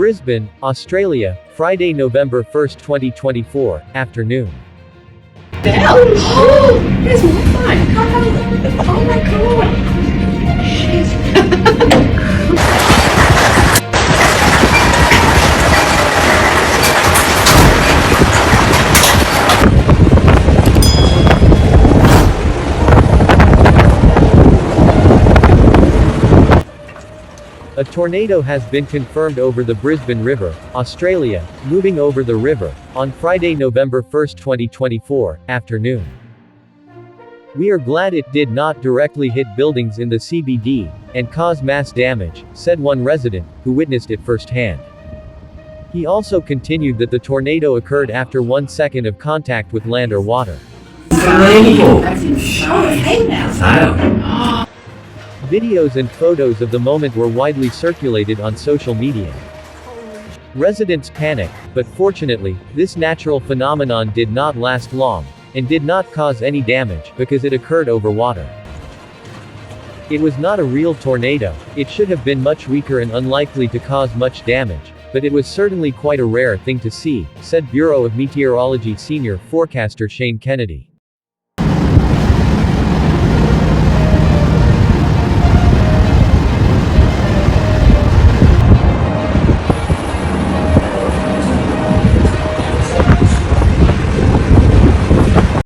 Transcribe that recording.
Brisbane, Australia, Friday, November 1, 2024, afternoon. The hell? Oh, there's Wi-Fi. Oh my god. A tornado has been confirmed over the Brisbane River, Australia, moving over the river, on Friday, November 1, 2024, afternoon. We are glad it did not directly hit buildings in the CBD, and cause mass damage, said one resident, who witnessed it firsthand. He also continued that the tornado occurred after 1 second of contact with land or water. Videos and photos of the moment were widely circulated on social media. Residents panicked, but fortunately, this natural phenomenon did not last long, and did not cause any damage, because it occurred over water. It was not a real tornado, it should have been much weaker and unlikely to cause much damage, but it was certainly quite a rare thing to see, said Bureau of Meteorology senior forecaster Shane Kennedy.